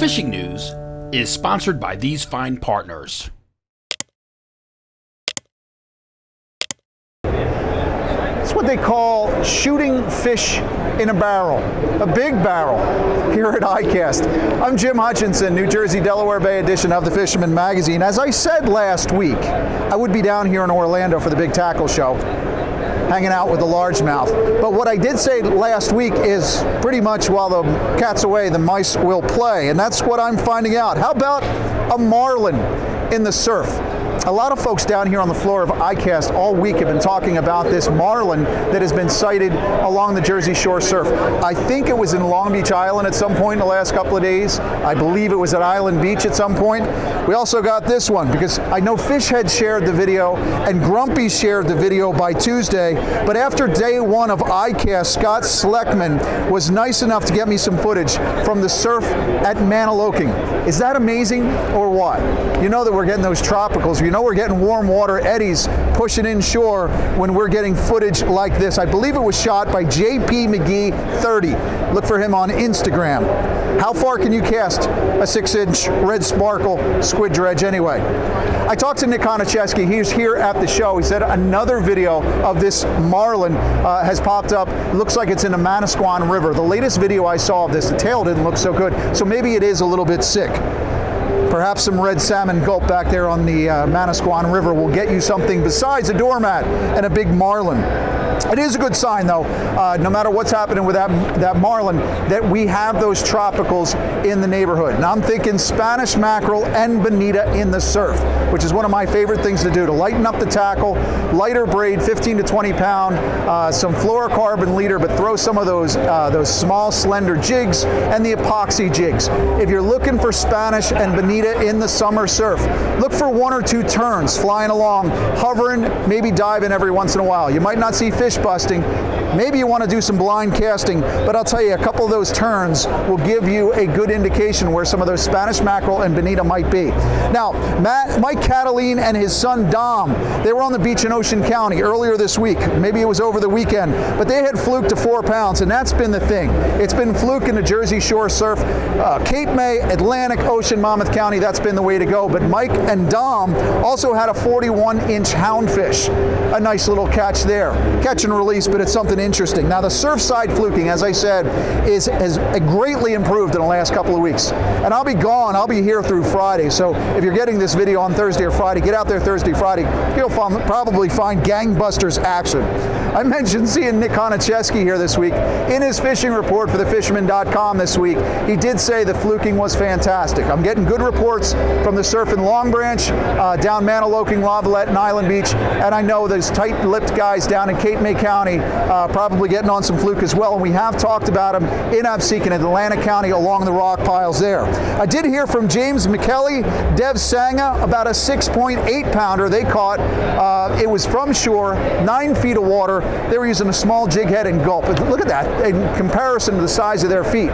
fishing news is sponsored by these fine partners. It's what they call shooting fish in a barrel, a big barrel, here at ICAST. I'm Jim Hutchinson, New Jersey, Delaware Bay edition of the Fisherman magazine. As I said last week, I would be down here in Orlando for the big tackle show, hanging out with the largemouth. But what I did say last week is pretty much while the cat's away, the mice will play. And that's what I'm finding out. How about a marlin in the surf? A lot of folks down here on the floor of ICAST all week have been talking about this marlin that has been sighted along the Jersey Shore surf. I think it was in Long Beach Island at some point in the last couple of days. I believe it was at Island Beach at some point. We also got this one because I know Fishhead shared the video and Grumpy shared the video by Tuesday, but after day one of ICAST, Scott Sleckman was nice enough to get me some footage from the surf at Maniloking. Is that amazing or what? You know that we're getting those tropicals. You know we're getting warm water eddies pushing inshore when we're getting footage like this. I believe it was shot by JP McGee 30. Look for him on Instagram. How far can you cast a 6-inch red sparkle squid dredge anyway? I talked to Nick Konicheski. He was here at the show. He said another video of this marlin has popped up. Looks like it's in the Manasquan River. The latest video I saw of this, the tail didn't look so good, so maybe it is a little bit sick. Perhaps some red salmon gulp back there on the Manasquan River will get you something besides a doormat and a big marlin. It is a good sign, though, no matter what's happening with that marlin, that we have those tropicals in the neighborhood. Now, I'm thinking Spanish mackerel and bonita in the surf, which is one of my favorite things to do, to lighten up the tackle, lighter braid, 15 to 20 pound, some fluorocarbon leader, but throw some of those small, slender jigs and the epoxy jigs. If you're looking for Spanish and bonita in the summer surf, look for 1 or 2 turns flying along, hovering, maybe diving every once in a while. You might not see fish busting. Maybe you want to do some blind casting, but I'll tell you, a couple of those turns will give you a good indication where some of those Spanish mackerel and bonita might be. Now, Mike Cataline and his son Dom, they were on the beach in Ocean County earlier this week. Maybe it was over the weekend, but they had fluke to 4 pounds, and that's been the thing. It's been fluke in the Jersey Shore surf. Cape May, Atlantic, Ocean, Monmouth County, that's been the way to go. But Mike and Dom also had a 41-inch houndfish. A nice little catch there. Catch and release, but it's something interesting. Now, the surfside fluking, as I said, has greatly improved in the last couple of weeks. And I'll be gone. I'll be here through Friday. So if you're getting this video on Thursday or Friday, get out there Thursday, Friday. You'll probably find gangbusters action. I mentioned seeing Nick Konicheski here this week. In his fishing report for thefisherman.com this week, he did say the fluking was fantastic. I'm getting good reports from the surf in Long Branch, down Maniloking, Lavalette, and Island Beach, and I know there's tight-lipped guys down in Cape May County probably getting on some fluke as well, and we have talked about them in Absecon and Atlantic County along the rock piles there. I did hear from James McKelly, Dev Sanga, about a 6.8 pounder they caught. It was from shore, 9 feet of water. They were using a small jig head and gulp. But look at that in comparison to the size of their feet.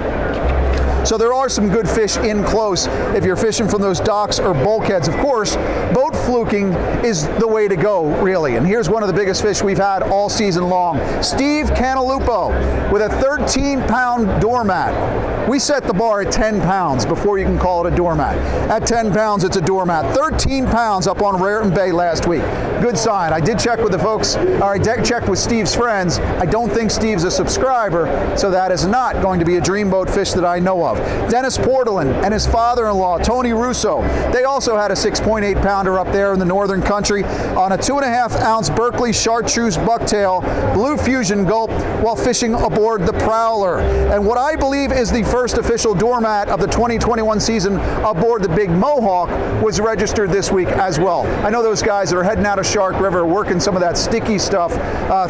So there are some good fish in close if you're fishing from those docks or bulkheads. Of course, boat fluking is the way to go, really. And here's one of the biggest fish we've had all season long. Steve Canalupo with a 13-pound doormat. We set the bar at 10 pounds before you can call it a doormat. At 10 pounds, it's a doormat. 13 pounds up on Raritan Bay last week. Good sign. I did check with the folks, or I checked with Steve's friends. I don't think Steve's a subscriber, so that is not going to be a dreamboat fish that I know of. Dennis Portland and his father-in-law, Tony Russo, they also had a 6.8 pounder up there in the northern country on a 2.5-ounce Berkeley chartreuse bucktail blue fusion gulp while fishing aboard the Prowler. And what I believe is the first official doormat of the 2021 season aboard the Big Mohawk was registered this week as well. I know those guys that are heading out of Shark River working some of that sticky stuff,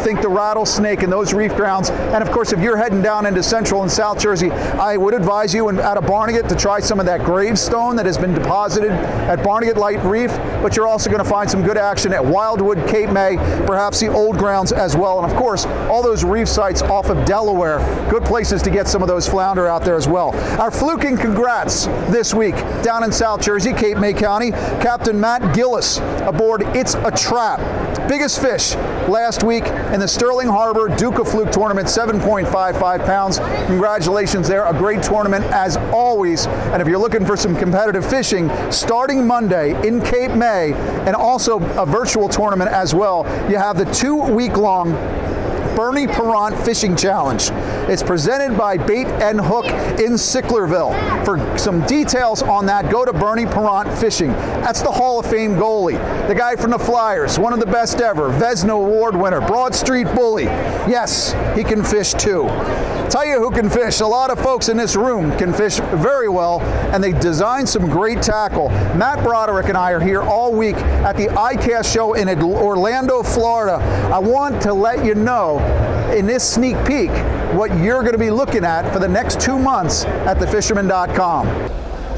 think the rattlesnake and those reef grounds. And of course, if you're heading down into Central and South Jersey, I would advise you out of Barnegat to try some of that gravestone that has been deposited at Barnegat Light Reef, but you're also going to find some good action at Wildwood, Cape May, perhaps the old grounds as well. And of course, all those reef sites off of Delaware, good places to get some of those flounder out there as well. Our fluking congrats this week down in South Jersey, Cape May County, Captain Matt Gillis aboard It's a Trap. Biggest fish last week in the Sterling Harbor Duke of Fluke tournament, 7.55 pounds. Congratulations there, a great tournament as always. And if you're looking for some competitive fishing, starting Monday in Cape May, and also a virtual tournament as well, you have the 2-week-long Bernie Perrant Fishing Challenge. It's presented by Bait and Hook in Sicklerville. For some details on that, go to Bernie Perrant Fishing. That's the Hall of Fame goalie, the guy from the Flyers, one of the best ever, Vezina Award winner, Broad Street bully. Yes, he can fish too. Tell you who can fish. A lot of folks in this room can fish very well, and they design some great tackle. Matt Broderick and I are here all week at the ICAST show in Orlando, Florida. I want to let you know in this sneak peek what you're going to be looking at for the next 2 months at thefisherman.com.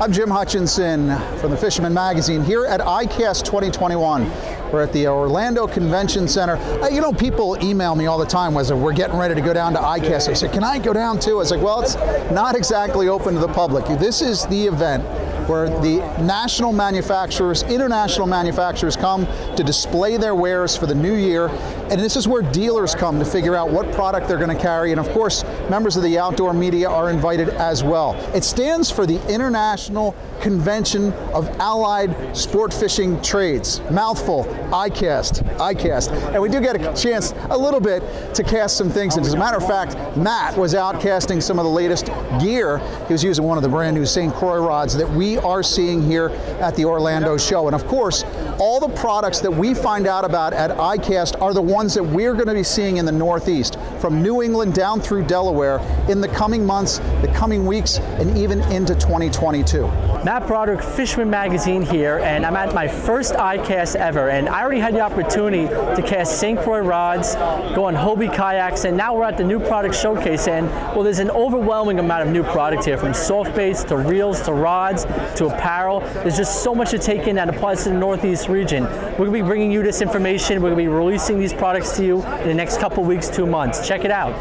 I'm Jim Hutchinson from the Fisherman magazine here at ICAST 2021. We're at the Orlando Convention Center. You know, people email me all the time as we're getting ready to go down to ICAST. They say, can I go down too? I was like, well, it's not exactly open to the public. This is the event where the national manufacturers, international manufacturers come to display their wares for the new year. And this is where dealers come to figure out what product they're going to carry. And of course, members of the outdoor media are invited as well. It stands for the International Convention of Allied Sport Fishing Trades. Mouthful, ICAST. And we do get a chance a little bit to cast some things. And as a matter of fact, Matt was out casting some of the latest gear. He was using one of the brand new St. Croix rods that we are seeing here at the Orlando show. And of course, all the products that we find out about at ICAST are the ones that we're going to be seeing in the Northeast, from New England down through Delaware in the coming months, the coming weeks, and even into 2022. Matt Broderick, Fisherman magazine here, and I'm at my first ICAST ever, and I already had the opportunity to cast St. Croix rods, go on Hobie kayaks, and now we're at the new product showcase, and well, there's an overwhelming amount of new products here, from soft baits to reels to rods to apparel. There's just so much to take in that applies to the Northeast region. We're going to be bringing you this information. We're going to be releasing these products to you in the next couple weeks, 2 months. Check it out.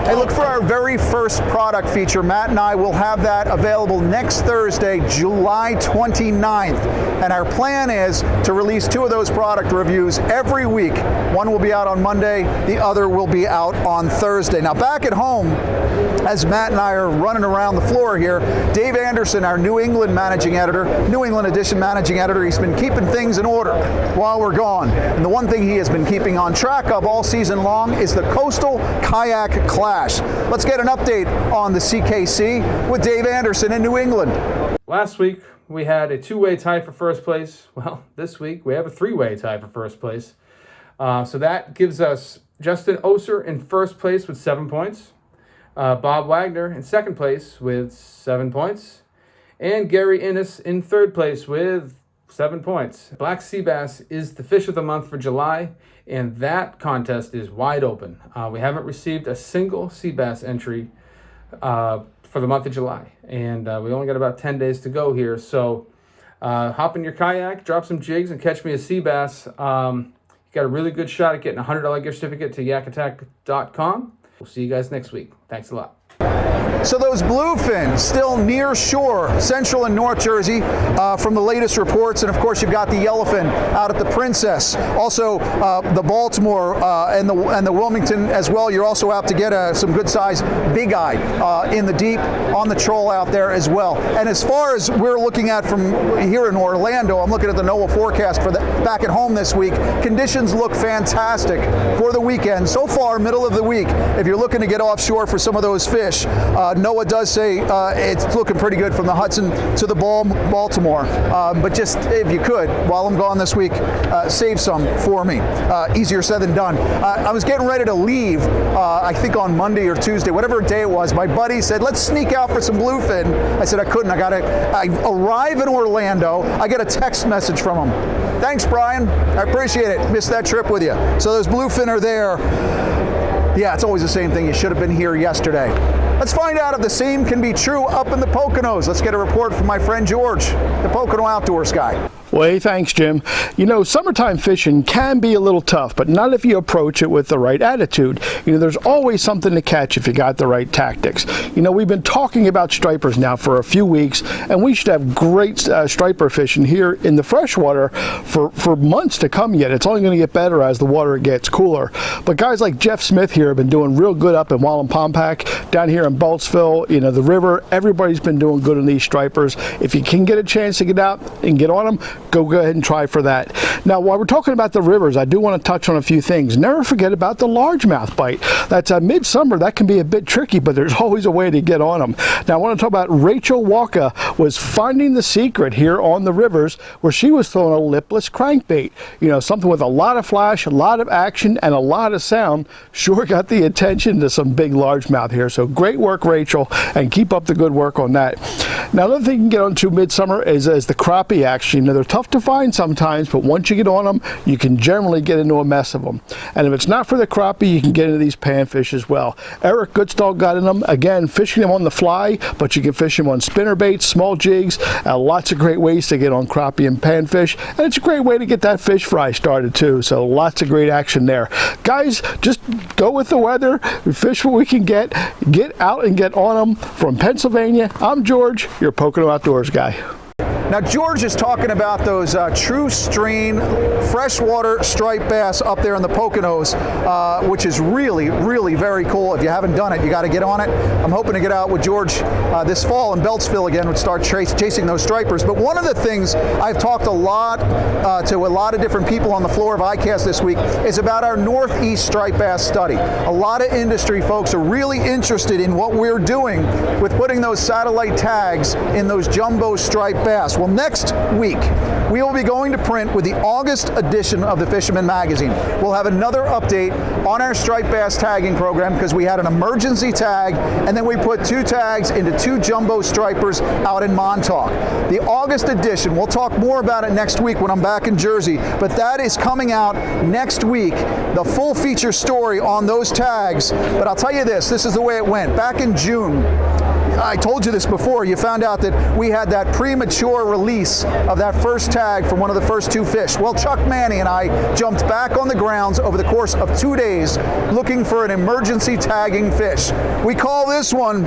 Hey, look for our very first product feature. Matt and I will have that available next Thursday, July 29th. And our plan is to release 2 of those product reviews every week. One will be out on Monday, the other will be out on Thursday. Now, back at home, as Matt and I are running around the floor here, Dave Anderson, our New England managing editor, New England edition managing editor, he's been keeping things in order while we're gone. And the one thing he has been keeping on track of all season long is the Coastal Kayak Clash. Let's get an update on the CKC with Dave Anderson in New England. Last week, we had a 2-way tie for first place. Well, this week, we have a 3-way tie for first place. So that gives us Justin Oser in first place with 7 points, Bob Wagner in second place with 7 points, and Gary Innes in third place with 7 points. Black sea bass is the fish of the month for July, and that contest is wide open. We haven't received a single sea bass entry for the month of July, and we only got about 10 days to go here. So hop in your kayak, drop some jigs, and catch me a sea bass. You got a really good shot at getting a $100 gift certificate to yakattack.com. We'll see you guys next week. Thanks a lot. So those bluefin still near shore, Central and North Jersey, from the latest reports. And of course, you've got the yellowfin out at the Princess. Also, the Baltimore and the Wilmington as well. You're also out to get some good size big eye in the deep on the troll out there as well. And as far as we're looking at from here in Orlando, I'm looking at the NOAA forecast for back at home this week. Conditions look fantastic for the weekend. So far, middle of the week, if you're looking to get offshore for some of those fish, NOAA does say it's looking pretty good from the Hudson to the Baltimore. But just, if you could, while I'm gone this week, save some for me. Easier said than done. I was getting ready to leave, I think on Monday or Tuesday, whatever day it was. My buddy said, let's sneak out for some bluefin. I said I couldn't. I arrive in Orlando. I get a text message from him. Thanks, Brian. I appreciate it. Missed that trip with you. So those bluefin are there. Yeah, it's always the same thing. You should have been here yesterday. Let's find out if the same can be true up in the Poconos. Let's get a report from my friend George, the Pocono Outdoors guy. Well, hey, thanks, Jim. You know, summertime fishing can be a little tough, but not if you approach it with the right attitude. You know, there's always something to catch if you got the right tactics. You know, we've been talking about stripers now for a few weeks, and we should have great striper fishing here in the freshwater for months to come yet. It's only going to get better as the water gets cooler. But guys like Jeff Smith here have been doing real good up in Wallenpaupack, down here in Boltsville, you know, the river. Everybody's been doing good on these stripers. If you can get a chance to get out and get on them, go ahead and try for that. Now, while we're talking about the rivers, I do want to touch on a few things. Never forget about the largemouth bite. That's midsummer. That can be a bit tricky, but there's always a way to get on them. Now, I want to talk about Rachel Walker was finding the secret here on the rivers where she was throwing a lipless crankbait. You know, something with a lot of flash, a lot of action, and a lot of sound. Sure got the attention to some big largemouth here. So great work, Rachel, and keep up the good work on that. Now, another thing you can get onto midsummer is the crappie action. You know, they're tough to find sometimes, but once you get on them, you can generally get into a mess of them. And if it's not for the crappie, you can get into these panfish as well. Eric Goodstall got in them, again, fishing them on the fly, but you can fish them on spinner baits, small jigs, lots of great ways to get on crappie and panfish, and it's a great way to get that fish fry started too, so lots of great action there. Guys, just go with the weather, fish what we can get out and get on them. From Pennsylvania, I'm George, your Pocono Outdoors guy. Now, George is talking about those true strain freshwater striped bass up there in the Poconos, which is really, really very cool. If you haven't done it, you got to get on it. I'm hoping to get out with George this fall in Beltsville again and start chasing those stripers. But one of the things I've talked a lot to a lot of different people on the floor of ICAST this week is about our Northeast striped bass study. A lot of industry folks are really interested in what we're doing with putting those satellite tags in those jumbo striped bass. Well, next week, we will be going to print with the August edition of the Fisherman magazine. We'll have another update on our striped bass tagging program because we had an emergency tag and then we put 2 tags into 2 jumbo stripers out in Montauk. The August edition, we'll talk more about it next week when I'm back in Jersey, but that is coming out next week, the full feature story on those tags. But I'll tell you this is the way it went. Back in June, I told you this before, you found out that we had that premature release of that first tag from one of the first 2 fish. Well, Chuck Manny and I jumped back on the grounds over the course of 2 days looking for an emergency tagging fish. We call this one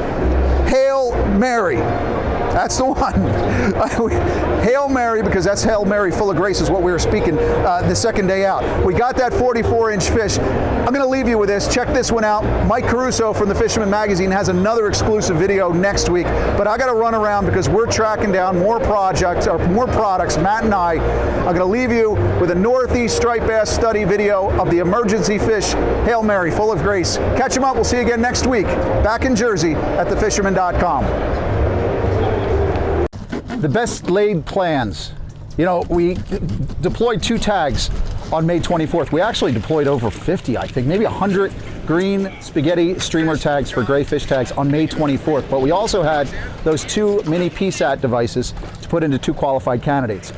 Hail Mary. That's the one. Hail Mary, because that's Hail Mary full of grace is what we were speaking the second day out. We got that 44-inch fish. I'm going to leave you with this. Check this one out. Mike Caruso from the Fisherman magazine has another exclusive video next week, but I got to run around because we're tracking down more projects or more products. Matt and I are going to leave you with a Northeast striped bass study video of the emergency fish Hail Mary full of grace. Catch them up. We'll see you again next week back in Jersey at thefisherman.com. The best laid plans. You know, we deployed 2 tags on May 24th. We actually deployed over 50, I think, maybe 100 green spaghetti streamer tags for gray fish tags on May 24th. But we also had those 2 mini PSAT devices to put into 2 qualified candidates.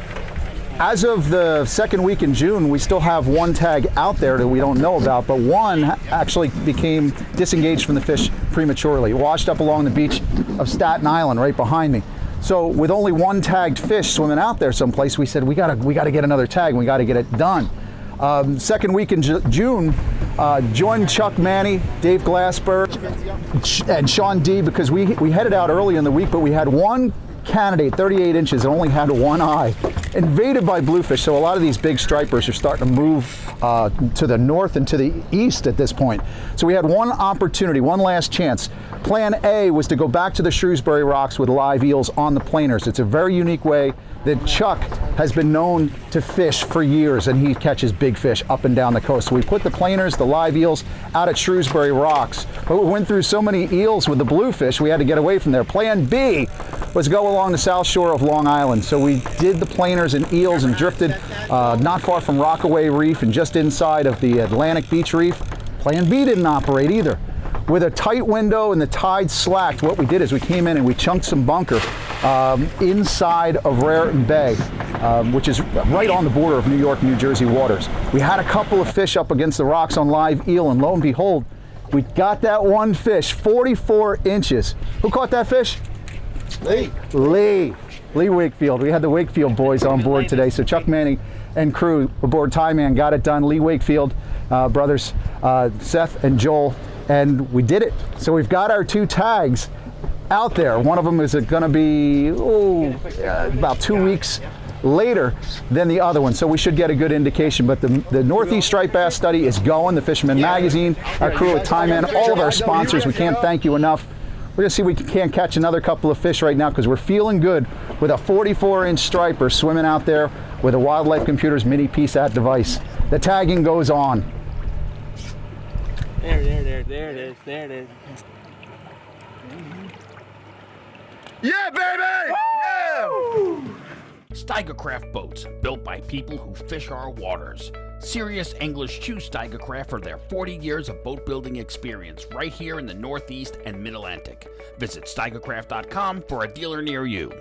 As of the second week in June, we still have 1 tag out there that we don't know about, but 1 actually became disengaged from the fish prematurely, washed up along the beach of Staten Island right behind me. So with only 1 tagged fish swimming out there someplace, we said we gotta get another tag and we gotta get it done. Second week in June, joined Chuck Manny, Dave Glassberg, and Sean D, because we headed out early in the week, but we had 1 candidate, 38 inches, and only had 1 eye, invaded by bluefish. So a lot of these big stripers are starting to move to the north and to the east at this point. So we had 1 opportunity, 1 last chance. Plan A was to go back to the Shrewsbury Rocks with live eels on the planers. It's a very unique way that Chuck has been known to fish for years, and he catches big fish up and down the coast. So we put the planers, the live eels, out at Shrewsbury Rocks. But we went through so many eels with the bluefish, we had to get away from there. Plan B was go along the south shore of Long Island. So we did the planers and eels and drifted not far from Rockaway Reef and just inside of the Atlantic Beach Reef. Plan B didn't operate either. With a tight window and the tide slacked, what we did is we came in and we chunked some bunker inside of Raritan Bay, which is right on the border of New York, New Jersey waters. We had a couple of fish up against the rocks on live eel, and lo and behold, We got that one fish, 44 inches. Who caught that fish? Lee Wakefield. We had the Wakefield boys on board today. So Chuck Manning and crew aboard Tie Man got it done. Lee Wakefield brothers, Seth and Joel, and we did it. So we've got our 2 tags out there. One of them is going to be about 2 weeks later than the other one, so we should get a good indication. But the Northeast Striped Bass study is going. The Fisherman Magazine, our crew at Tie Man, all of our sponsors, we can't thank you enough. We're going to see if we can catch another couple of fish right now because we're feeling good with a 44-inch striper swimming out there with a Wildlife Computers mini PSAT device. The tagging goes on. There it is. Yeah, baby! Yeah! Steigercraft boats, built by people who fish our waters. Serious anglers choose Steigercraft for their 40 years of boat building experience right here in the Northeast and Mid-Atlantic. Visit steigercraft.com for a dealer near you.